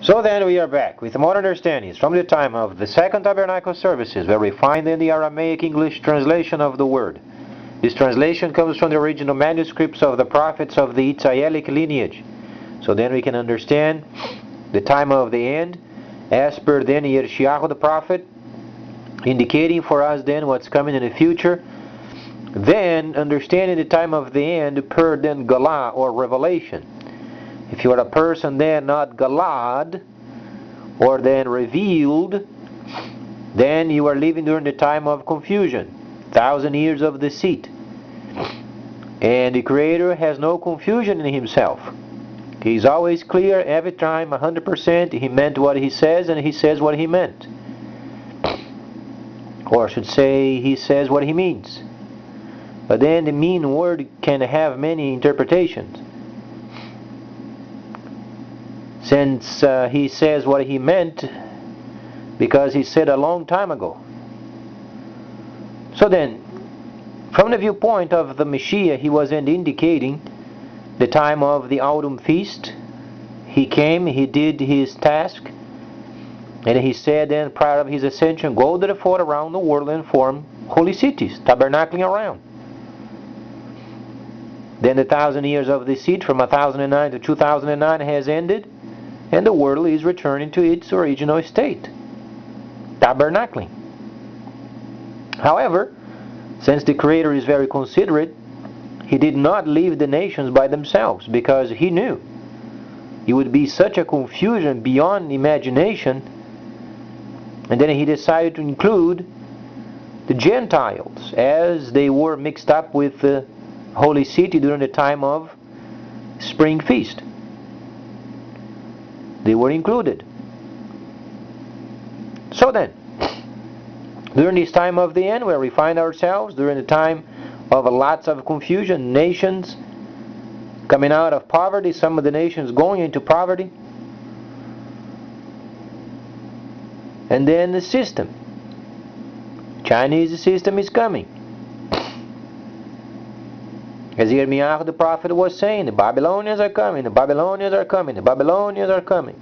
So then we are back with more understandings from the time of the Second Tabernacle services, where we find in the Aramaic English translation of the word. This translation comes from the original manuscripts of the prophets of the Israelic lineage. So then we can understand the time of the end, as per then Yeshayahu the prophet, indicating for us then what's coming in the future. Then understanding the time of the end per then Galah or revelation. If you are a person then not Galad or then revealed, then you are living during the time of confusion, 1,000 years of deceit. And the Creator has no confusion in Himself. He's always clear every time, 100%. He meant what He says, and He says what He meant. Or I should say, He says what He means. But then the mean word can have many interpretations. Since He says what He meant, because He said a long time ago. So then, from the viewpoint of the Messiah, He was indicating the time of the autumn feast. He came, He did His task, and He said then, prior to His ascension, go therefore around the world and form holy cities, tabernacling around. Then the 1,000 years of deceit from 1009 to 2009 has ended, and the world is returning to its original state, tabernacling. However, since the Creator is very considerate, He did not leave the nations by themselves, because He knew it would be such a confusion beyond imagination, and then He decided to include the Gentiles as they were mixed up with the holy city during the time of spring feast. They were included. So then, during this time of the end where we find ourselves, during the time of lots of confusion, nations coming out of poverty, some of the nations going into poverty, and then the system, Chinese system is coming. As Yirmiyahu the prophet was saying, the Babylonians are coming, the Babylonians are coming, the Babylonians are coming.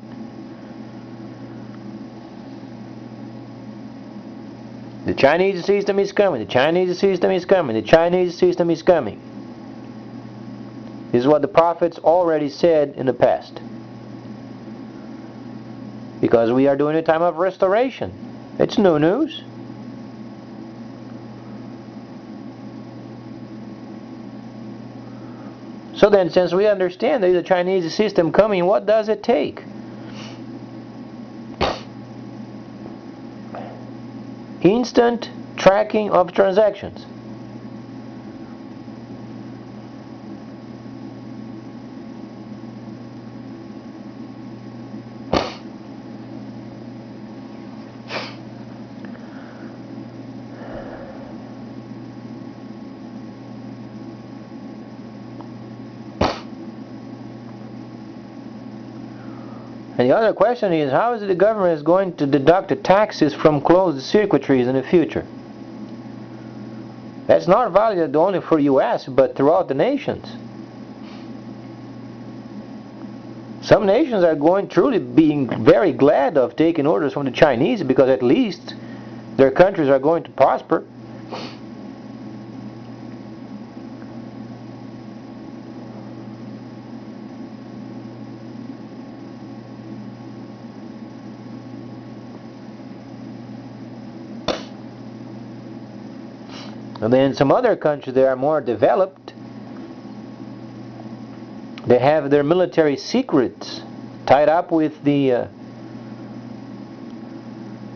The Chinese system is coming, the Chinese system is coming, the Chinese system is coming. This is what the prophets already said in the past. Because we are doing a time of restoration. It's no news. So then, since we understand there is a Chinese system coming, what does it take? Instant tracking of transactions. And the other question is, how is the government going to deduct the taxes from closed circuitries in the future? That's not valid only for U.S., but throughout the nations. Some nations are going truly being very glad of taking orders from the Chinese, because at least their countries are going to prosper. And then some other countries that are more developed, they have their military secrets tied up with the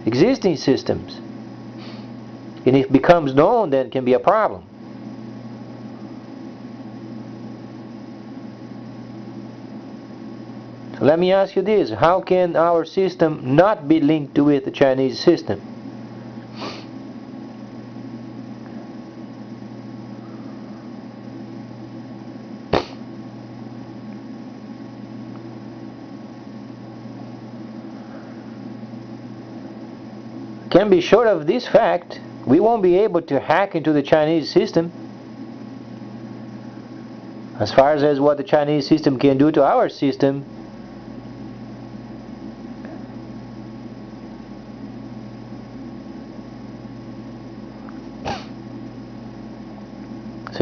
existing systems. And if it becomes known, then it can be a problem. So let me ask you this, how can our system not be linked with the Chinese system? Can be sure of this fact, we won't be able to hack into the Chinese system. As far as what the Chinese system can do to our system,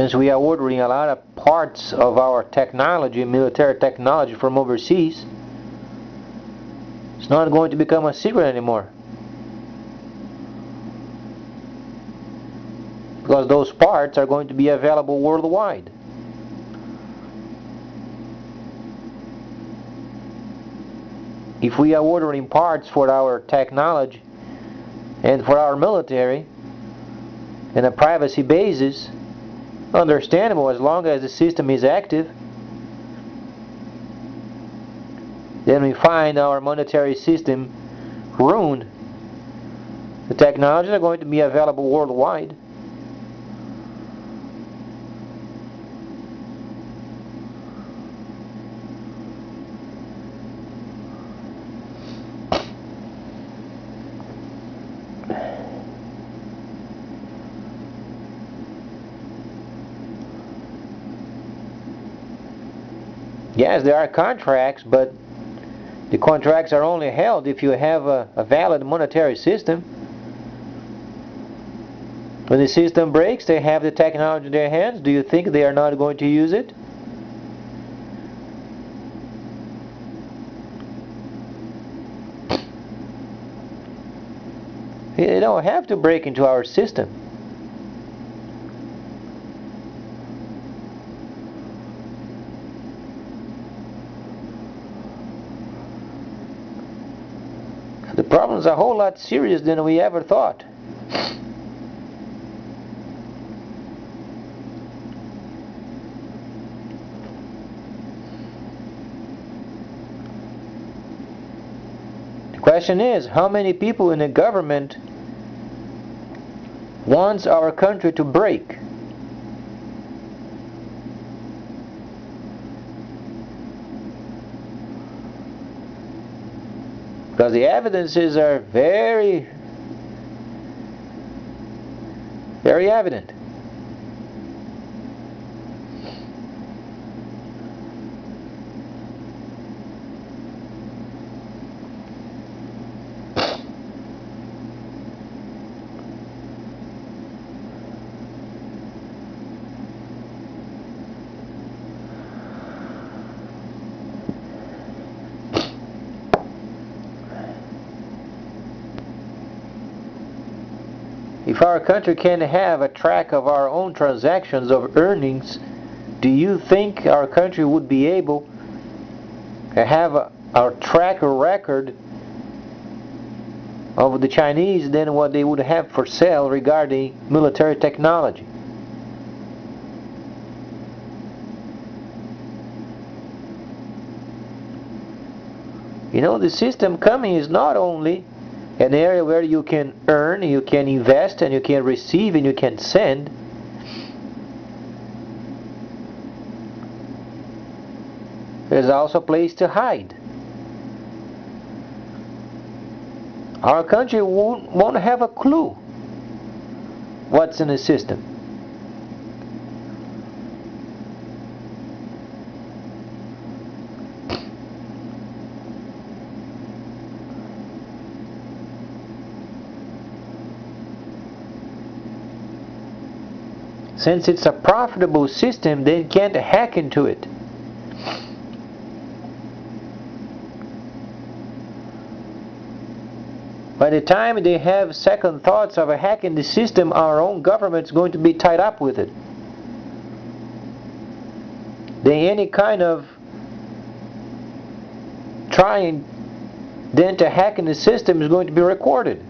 Since we are ordering a lot of parts of our technology, military technology from overseas, it's not going to become a secret anymore. Because those parts are going to be available worldwide. If we are ordering parts for our technology and for our military in a privacy basis, understandable as long as the system is active, then we find our monetary system ruined. The technologies are going to be available worldwide. Yes, there are contracts, but the contracts are only held if you have a valid monetary system. When the system breaks, they have the technology in their hands. Do you think they are not going to use it? They don't have to break into our system. The problem is a whole lot serious than we ever thought. The question is, how many people in the government wants our country to break? Because the evidences are very evident. If our country can have a track of our own transactions of earnings, do you think our country would be able to have our track or record of the Chinese than what they would have for sale regarding military technology? You know, the system coming is not only an area where you can earn, you can invest, and you can receive, and you can send. There's also a place to hide. Our country won't have a clue what's in the system. Since it's a profitable system, they can't hack into it. By the time they have second thoughts of hacking the system, our own government's going to be tied up with it. Then any kind of trying then to hack in the system is going to be recorded.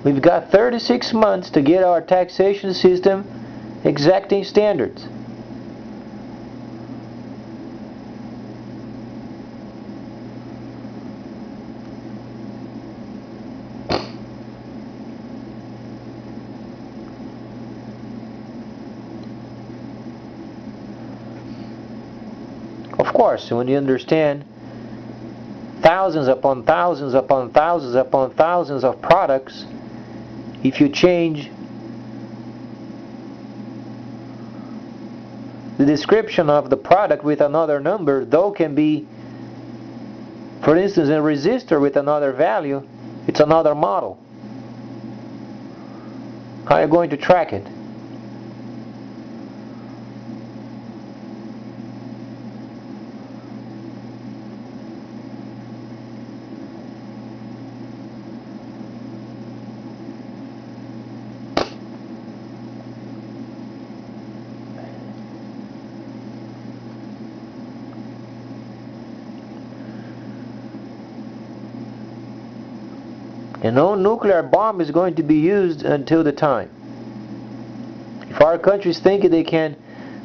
We've got 36 months to get our taxation system exacting standards. Of course, when you understand thousands upon thousands upon thousands upon thousands of products, if you change the description of the product with another number, though can be, for instance, a resistor with another value, It's another model. How are you going to track it? And no nuclear bomb is going to be used until the time. If our countries think they can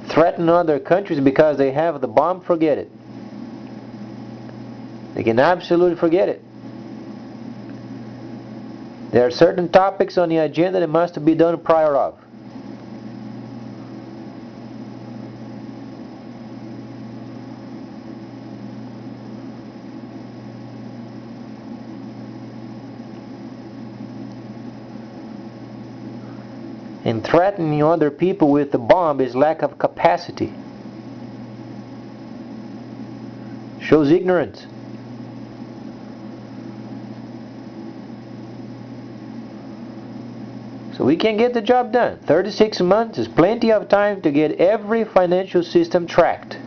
threaten other countries because they have the bomb, forget it. They can absolutely forget it. There are certain topics on the agenda that must be done prior of. And threatening other people with the bomb is lack of capacity. Shows ignorance. So we can get the job done. 36 months is plenty of time to get every financial system tracked.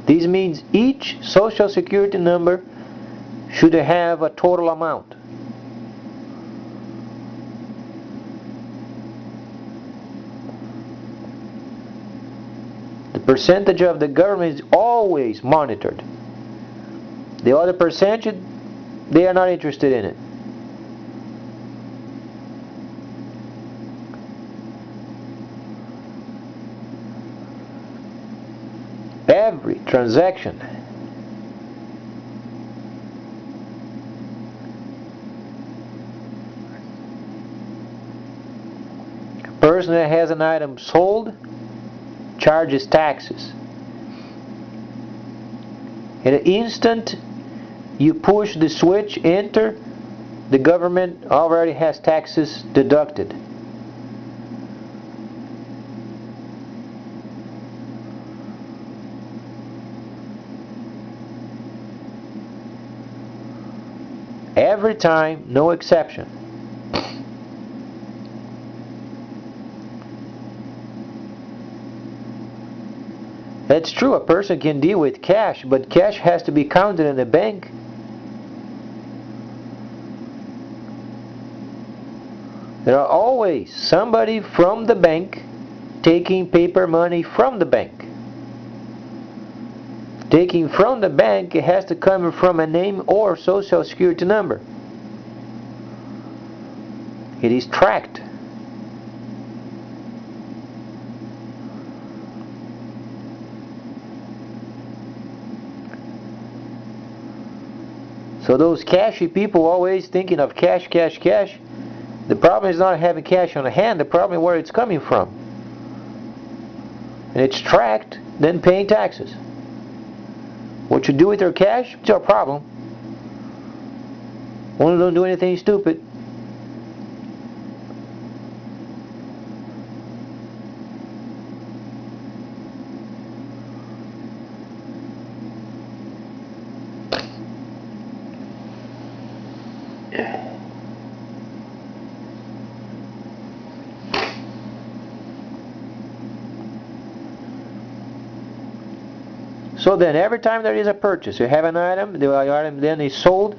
This means each social security number should have a total amount. The percentage of the government is always monitored. The other percentage, they are not interested in it. Every transaction a person that has an item sold charges taxes. At the instant you push the switch, enter, the government already has taxes deducted. Every time, no exception. That's true, a person can deal with cash, but cash has to be counted in the bank. There are always somebody from the bank taking paper money from the bank. Taking from the bank, it has to come from a name or social security number. It is tracked. So those cashy people always thinking of cash, cash, cash. The problem is not having cash on hand, the problem is where it's coming from. And it's tracked, then paying taxes. What you do with your cash, it's your problem. Only don't do anything stupid. So then, every time there is a purchase, you have an item, the item then is sold,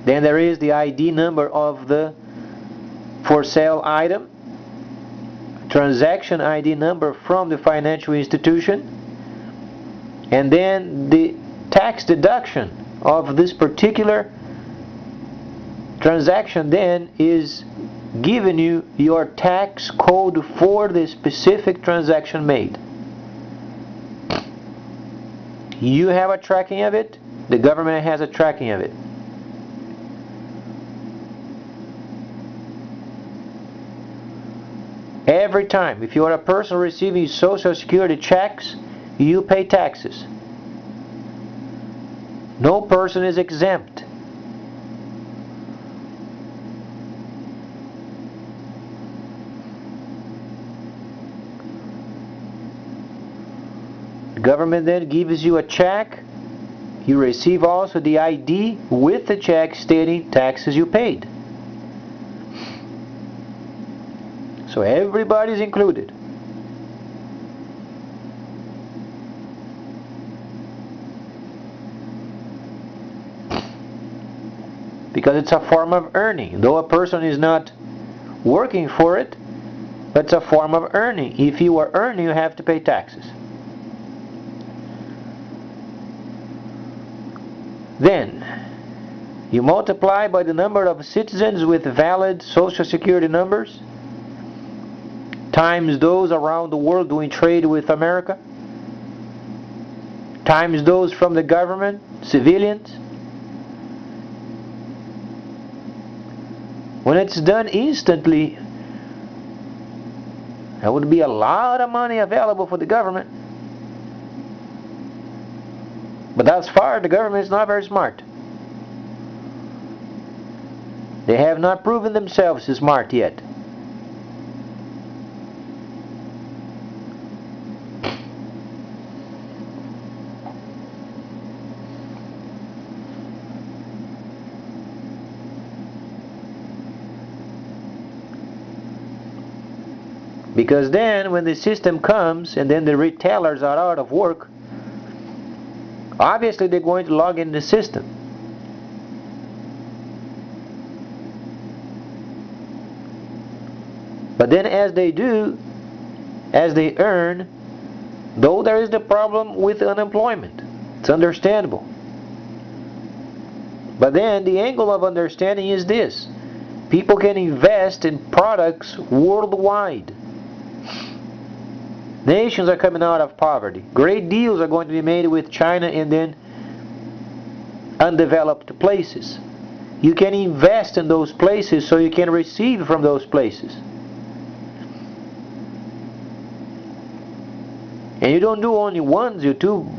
then there is the ID number of the for sale item, transaction ID number from the financial institution, and then the tax deduction of this particular transaction then is giving you your tax code for the specific transaction made. You have a tracking of it, the government has a tracking of it. Every time, if you are a person receiving social security checks, you pay taxes. No person is exempt. government then gives you a check. You receive also the ID with the check stating taxes you paid. So everybody's included. Because it's a form of earning. Though a person is not working for it, but it's a form of earning. If you are earning, you have to pay taxes. Then, you multiply by the number of citizens with valid Social Security numbers, times those around the world doing trade with America, times those from the government, civilians. When it's done instantly, there would be a lot of money available for the government. But thus far, the government is not very smart. They have not proven themselves smart yet. Because then, when the system comes and then the retailers are out of work, obviously they're going to log in the system. But then as they do, as they earn, though there is the problem with unemployment, it's understandable. But then the angle of understanding is this: people can invest in products worldwide. Nations are coming out of poverty. Great deals are going to be made with China and then undeveloped places. You can invest in those places so you can receive from those places. And you don't do only ones, you do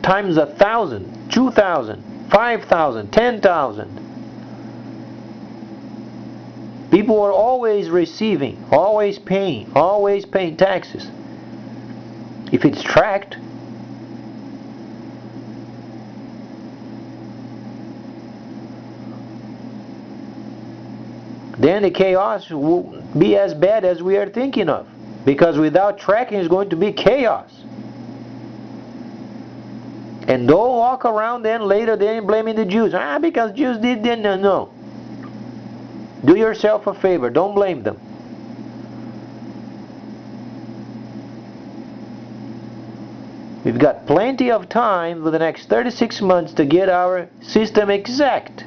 times 1,000, 2,000, 5,000, 10,000. People are always receiving, always paying taxes. If it's tracked, then the chaos will be as bad as we are thinking of. Because without tracking, it's going to be chaos. And don't walk around then later then blaming the Jews. Because Jews did, no. Do yourself a favor, don't blame them. We've got plenty of time for the next 36 months to get our system exact.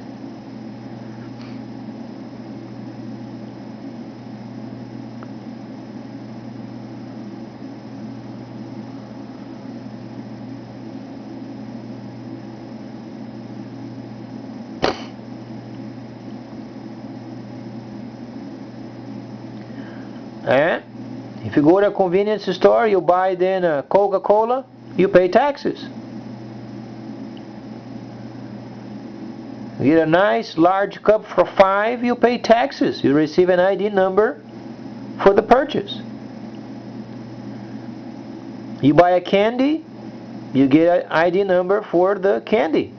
And if you go to a convenience store, you buy then a Coca-Cola, you pay taxes. You get a nice large cup for $5, you pay taxes. You receive an ID number for the purchase. You buy a candy, you get an ID number for the candy.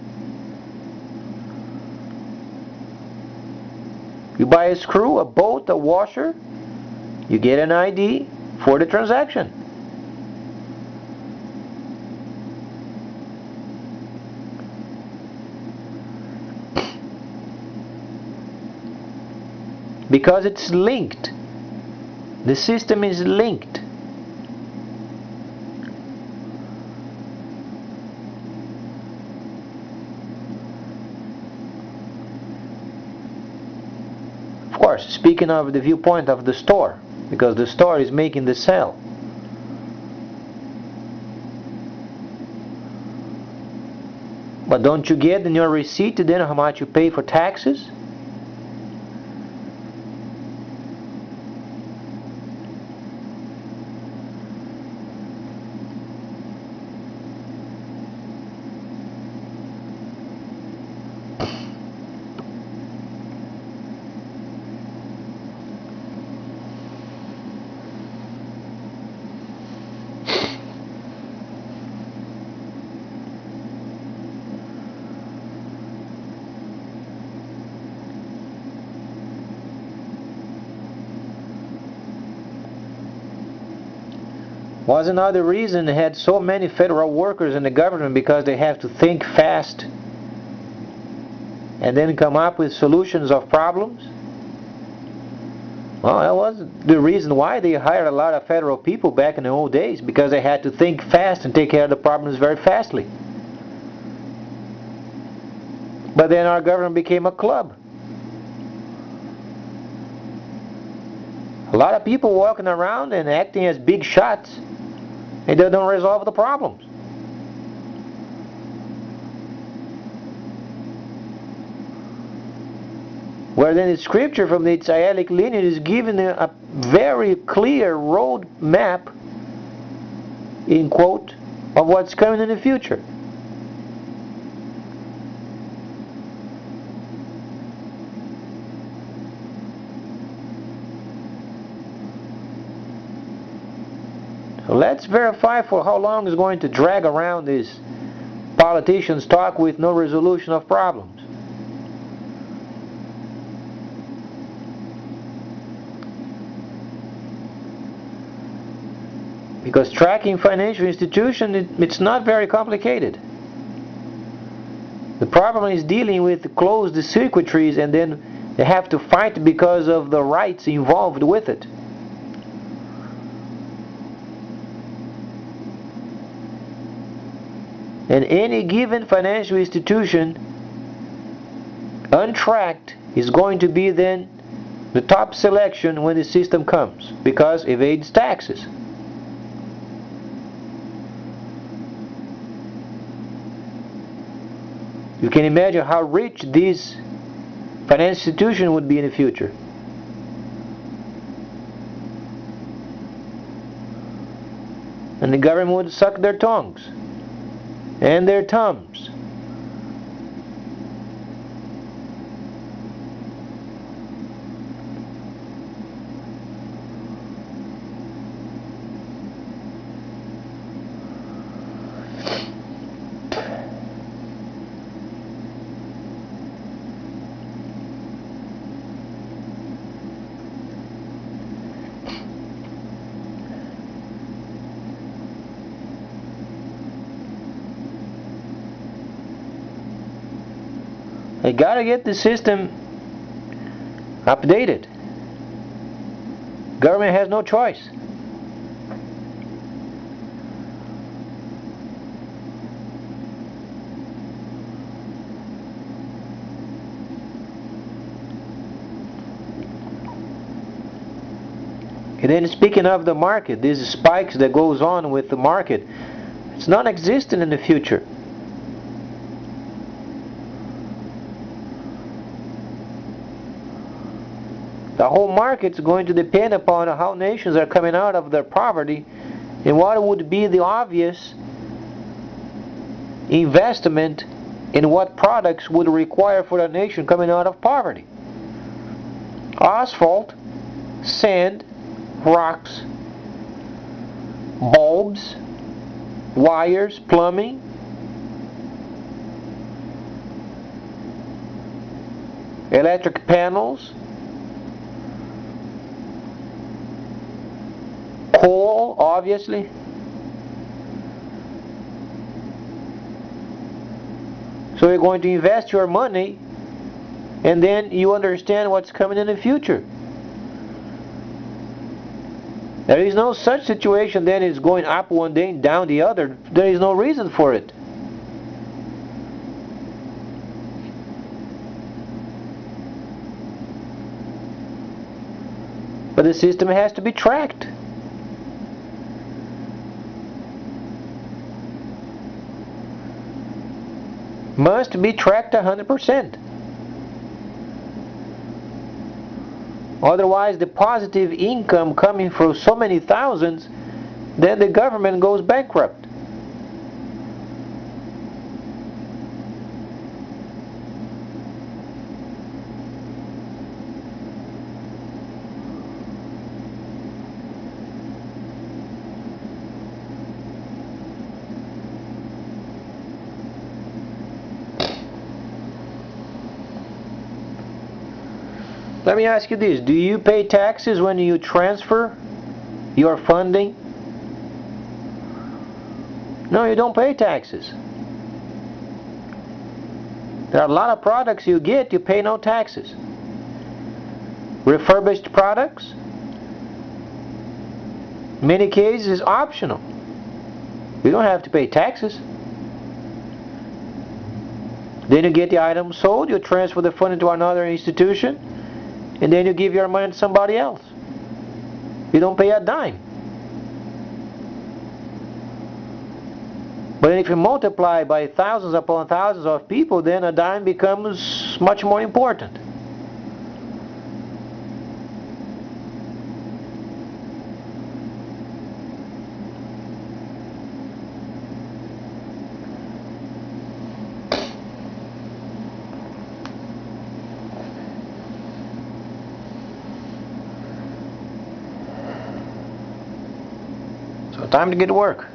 You buy a screw, a bolt, a washer, you get an ID for the transaction. Because it's linked. The system is linked. Of course, speaking of the viewpoint of the store, because the store is making the sale. But don't you get in your receipt then how much you pay for taxes? Was another reason they had so many federal workers in the government, because they have to think fast and then come up with solutions of problems? Well, that was the reason why they hired a lot of federal people back in the old days, because they had to think fast and take care of the problems very fastly. But then our government became a club. A lot of people walking around and acting as big shots, and they don't resolve the problems. Where then the scripture from the Israelic lineage is given a very clear road map, in quote, of what's coming in the future. So let's verify for how long it's going to drag around these politicians talk with no resolution of problems. Because tracking financial institutions, it's not very complicated. The problem is dealing with closed sq93s, and then they have to fight because of the rights involved with it. And any given financial institution, untracked, is going to be then the top selection when the system comes, because it evades taxes. You can imagine how rich this financial institution would be in the future. And the government would suck their tongues and their thumbs. They gotta get the system updated. Government has no choice. And then speaking of the market, these spikes that goes on with the market, it's non-existent in the future. The whole market's going to depend upon how nations are coming out of their poverty and what would be the obvious investment in what products would require for a nation coming out of poverty. Asphalt, sand, rocks, bulbs, wires, plumbing, electric panels, coal, obviously. So you're going to invest your money, and then you understand what's coming in the future. There is no such situation that is going up one day and down the other. There is no reason for it. But the system has to be tracked. Must be tracked 100%. Otherwise, the positive income coming from so many thousands, then the government goes bankrupt. Let me ask you this. Do you pay taxes when you transfer your funding No, you don't pay taxes. There are a lot of products you get, you pay no taxes. Refurbished products, in many cases, is optional. You don't have to pay taxes. Then you get the item sold, you transfer the fund into another institution, and then you give your money to somebody else. You don't pay a dime. But if you multiply by thousands upon thousands of people, then a dime becomes much more important. So time to get to work.